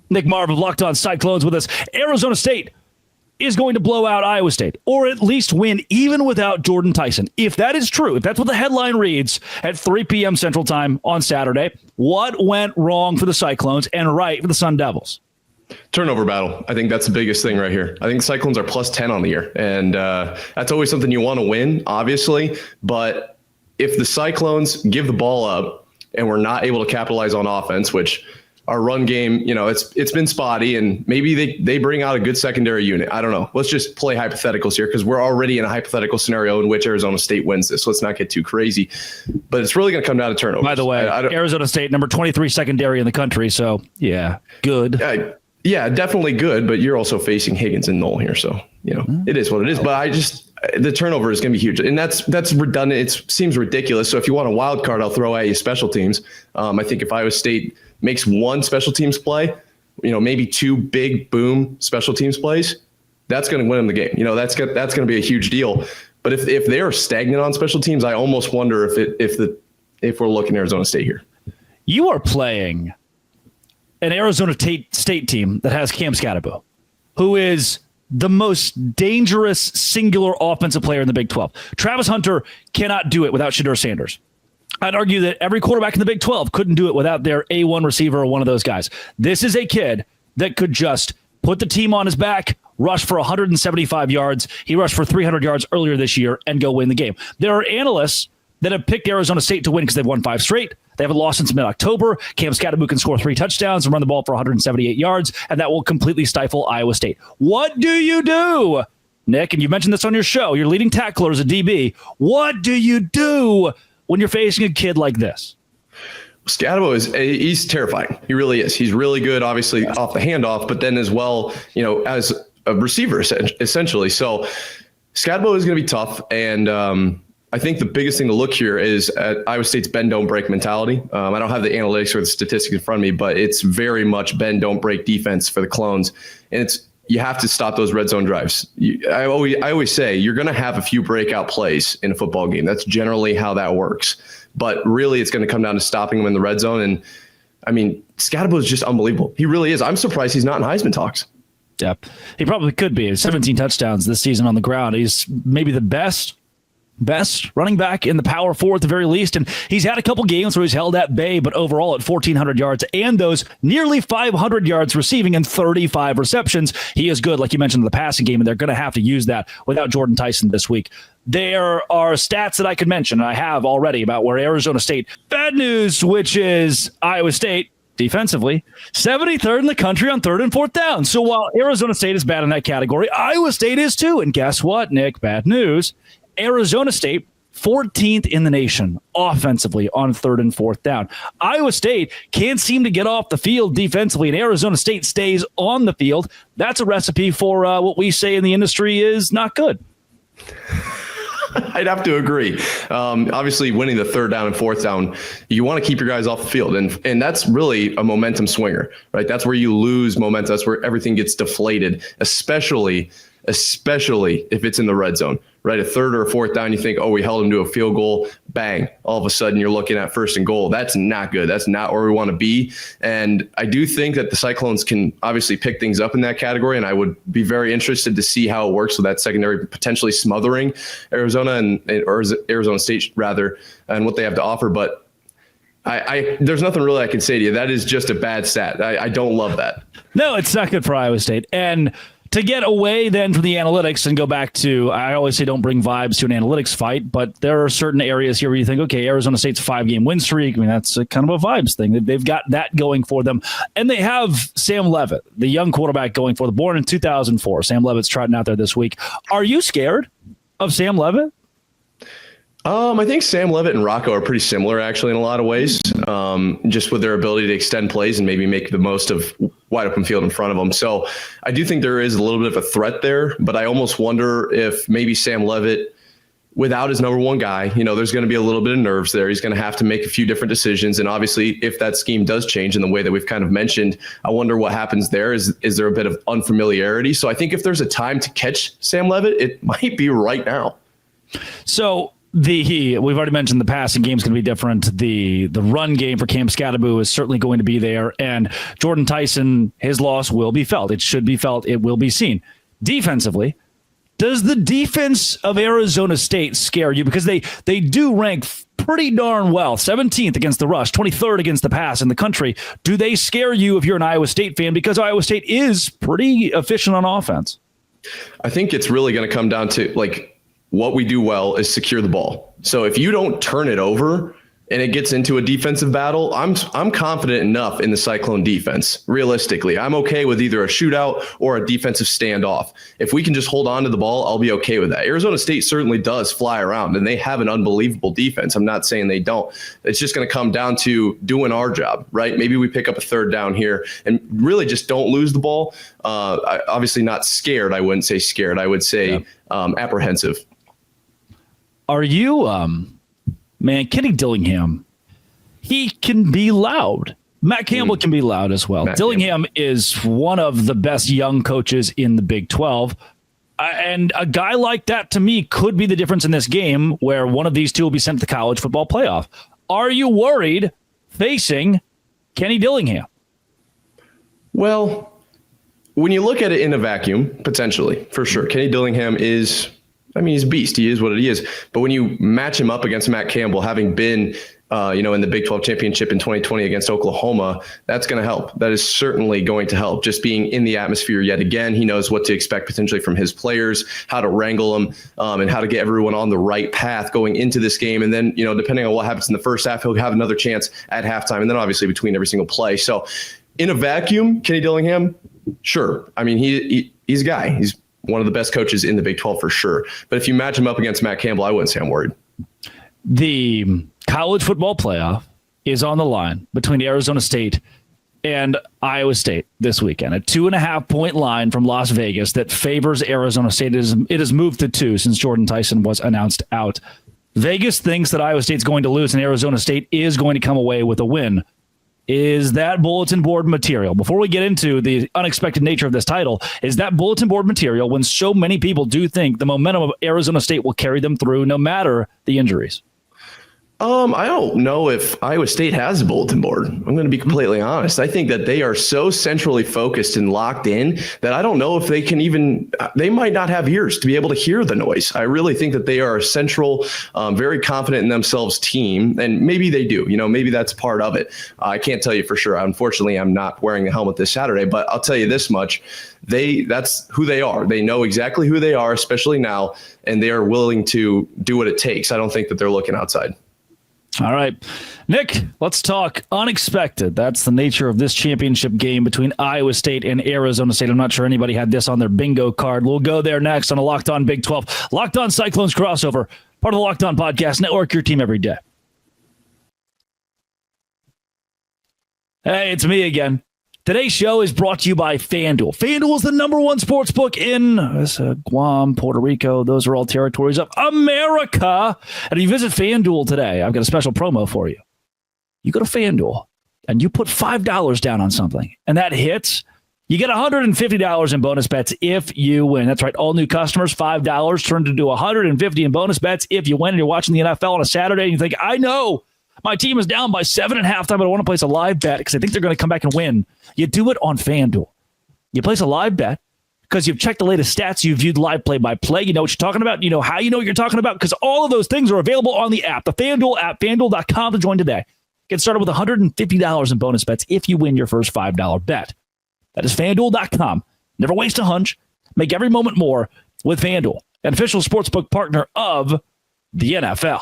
Nick Marv of Locked On Cyclones with us. Arizona State is going to blow out Iowa State, or at least win even without Jordan Tyson. If that is true, if that's what the headline reads at 3 p.m. Central Time on Saturday, what went wrong for the Cyclones and right for the Sun Devils? Turnover battle. I think that's the biggest thing right here. I think Cyclones are plus 10 on the year, and that's always something you want to win, obviously. But if the Cyclones give the ball up and we're not able to capitalize on offense, which our run game, it's been spotty, and maybe they bring out a good secondary unit. I don't know. Let's just play hypotheticals here because we're already in a hypothetical scenario in which Arizona State wins this. Let's not get too crazy. But it's really going to come down to turnovers. By the way, Arizona State, number 23 secondary in the country. So, yeah, good. Yeah, definitely good. But you're also facing Higgins and Knoll here. So, it is what it is. But the turnover is going to be huge. And that's redundant. It seems ridiculous. So if you want a wild card, I'll throw at you special teams. I think if Iowa State makes one special teams play, maybe two big boom special teams plays, that's going to win them the game. That's going to be a huge deal. But if they are stagnant on special teams, I almost wonder if we're looking at Arizona State here. You are playing an Arizona State team that has Cam Skattebo, who is the most dangerous singular offensive player in the Big 12. Travis Hunter cannot do it without Shedeur Sanders. I'd argue that every quarterback in the Big 12 couldn't do it without their A1 receiver or one of those guys. This is a kid that could just put the team on his back, rush for 175 yards. He rushed for 300 yards earlier this year and go win the game. There are analysts that have picked Arizona State to win because they've won 5 straight. They haven't lost since mid-October. Cam Skattebo can score 3 touchdowns and run the ball for 178 yards, and that will completely stifle Iowa State. What do you do, Nick? And you mentioned this on your show. Your leading tackler is a DB. What do you do when you're facing a kid like this? Skattebo he's terrifying. He really is. He's really good, obviously, off the handoff, but then as well, as a receiver, essentially. So Skattebo is going to be tough, and I think the biggest thing to look here is at Iowa State's bend, don't break mentality. I don't have the analytics or the statistics in front of me, but it's very much bend, don't break defense for the Clones. And you have to stop those red zone drives. I always say you're going to have a few breakout plays in a football game. That's generally how that works. But really, it's going to come down to stopping them in the red zone. And I mean, Skattebo is just unbelievable. He really is. I'm surprised he's not in Heisman talks. Yeah, he probably could be. 17 touchdowns this season on the ground. He's maybe the best running back in the Power 4 at the very least. And he's had a couple games where he's held at bay, but overall at 1,400 yards and those nearly 500 yards receiving and 35 receptions. He is good, like you mentioned, in the passing game, and they're going to have to use that without Jordan Tyson this week. There are stats that I could mention, and I have already, about where Arizona State, bad news, which is Iowa State, defensively, 73rd in the country on 3rd and 4th down. So while Arizona State is bad in that category, Iowa State is too. And guess what, Nick? Bad news. Arizona State, 14th in the nation offensively on 3rd and 4th down. Iowa State can't seem to get off the field defensively, and Arizona State stays on the field. That's a recipe for what we say in the industry is not good. I'd have to agree. Obviously, winning the 3rd down and 4th down, you want to keep your guys off the field. And that's really a momentum swinger, right? That's where you lose momentum. That's where everything gets deflated, especially if it's in the red zone, right? A 3rd or 4th down, you think, we held them to a field goal, bang. All of a sudden, you're looking at 1st and goal. That's not good. That's not where we want to be. And I do think that the Cyclones can obviously pick things up in that category, and I would be very interested to see how it works with that secondary potentially smothering Arizona or Arizona State, rather, and what they have to offer. But there's nothing really I can say to you. That is just a bad stat. I don't love that. No, it's not good for Iowa State. And to get away then from the analytics and go back to, I always say don't bring vibes to an analytics fight, but there are certain areas here where you think, okay, Arizona State's 5-game win streak. I mean, that's kind of a vibes thing. They've got that going for them. And they have Sam Leavitt, the young quarterback, going for them, born in 2004. Sam Leavitt's trotting out there this week. Are you scared of Sam Leavitt? I think Sam Leavitt and Rocco are pretty similar, actually, in a lot of ways, just with their ability to extend plays and maybe make the most of wide open field in front of them. So I do think there is a little bit of a threat there, but I almost wonder if maybe Sam Leavitt, without his number one guy, there's going to be a little bit of nerves there. He's going to have to make a few different decisions. And obviously, if that scheme does change in the way that we've kind of mentioned, I wonder what happens there. Is there a bit of unfamiliarity? So I think if there's a time to catch Sam Leavitt, it might be right now. So We've already mentioned the passing game is going to be different. The run game for Cam Skattebo is certainly going to be there. And Jordan Tyson, his loss will be felt. It should be felt. It will be seen. Defensively, does the defense of Arizona State scare you? Because they do rank pretty darn well. 17th against the rush, 23rd against the pass in the country. Do they scare you if you're an Iowa State fan? Because Iowa State is pretty efficient on offense. I think it's really going to come down to what we do well is secure the ball. So if you don't turn it over and it gets into a defensive battle, I'm confident enough in the Cyclone defense. Realistically, I'm okay with either a shootout or a defensive standoff. If we can just hold on to the ball, I'll be okay with that. Arizona State certainly does fly around, and they have an unbelievable defense. I'm not saying they don't. It's just going to come down to doing our job, right? Maybe we pick up a third down here and really just don't lose the ball. Obviously not scared. I wouldn't say scared. I would say apprehensive. Are you, Kenny Dillingham, he can be loud. Matt Campbell can be loud as well. Dillingham is one of the best young coaches in the Big 12. And a guy like that, to me, could be the difference in this game where one of these two will be sent to the college football playoff. Are you worried facing Kenny Dillingham? Well, when you look at it in a vacuum, potentially, for sure. Kenny Dillingham he's a beast. He is what he is. But when you match him up against Matt Campbell, having been, in the Big 12 championship in 2020 against Oklahoma, that's going to help. That is certainly going to help. Just being in the atmosphere yet again, he knows what to expect potentially from his players, how to wrangle them, and how to get everyone on the right path going into this game. And then, depending on what happens in the first half, he'll have another chance at halftime. And then obviously between every single play. So in a vacuum, Kenny Dillingham, sure. He's a guy. He's one of the best coaches in the Big 12 for sure. But if you match him up against Matt Campbell, I wouldn't say I'm worried. The college football playoff is on the line between Arizona State and Iowa State this weekend. A 2.5-point line from Las Vegas that favors Arizona State. It has moved to 2 since Jordan Tyson was announced out. Vegas thinks that Iowa State's going to lose and Arizona State is going to come away with a win. Is that bulletin board material? Before we get into the unexpected nature of this title, is that bulletin board material when so many people do think the momentum of Arizona State will carry them through no matter the injuries? I don't know if Iowa State has a bulletin board. I'm going to be completely honest. I think that they are so centrally focused and locked in that I don't know if they might not have ears to be able to hear the noise. I really think that they are a central, very confident in themselves team. And maybe they do, maybe that's part of it. I can't tell you for sure. Unfortunately, I'm not wearing a helmet this Saturday, but I'll tell you this much. That's who they are. They know exactly who they are, especially now, and they are willing to do what it takes. I don't think that they're looking outside. All right, Nick, let's talk unexpected. That's the nature of this championship game between Iowa State and Arizona State. I'm not sure anybody had this on their bingo card. We'll go there next on a Locked On Big 12. Locked On Cyclones crossover, part of the Locked On Podcast Network, your team every day. Hey, it's me again. Today's show is brought to you by FanDuel. FanDuel is the #1 sports book in Guam, Puerto Rico. Those are all territories of America. And if you visit FanDuel today, I've got a special promo for you. You go to FanDuel and you put $5 down on something, and that hits, you get $150 in bonus bets if you win. That's right. All new customers, $5 turned into $150 in bonus bets if you win. And you're watching the NFL on a Saturday and you think, I know my team is down by 7 at halftime, but I want to place a live bet because I think they're going to come back and win. You do it on FanDuel. You place a live bet because you've checked the latest stats. You've viewed live play-by-play. You know what you're talking about. You know how you know what you're talking about because all of those things are available on the app, the FanDuel app, FanDuel.com to join today. Get started with $150 in bonus bets if you win your first $5 bet. That is FanDuel.com. Never waste a hunch. Make every moment more with FanDuel, an official sportsbook partner of the NFL.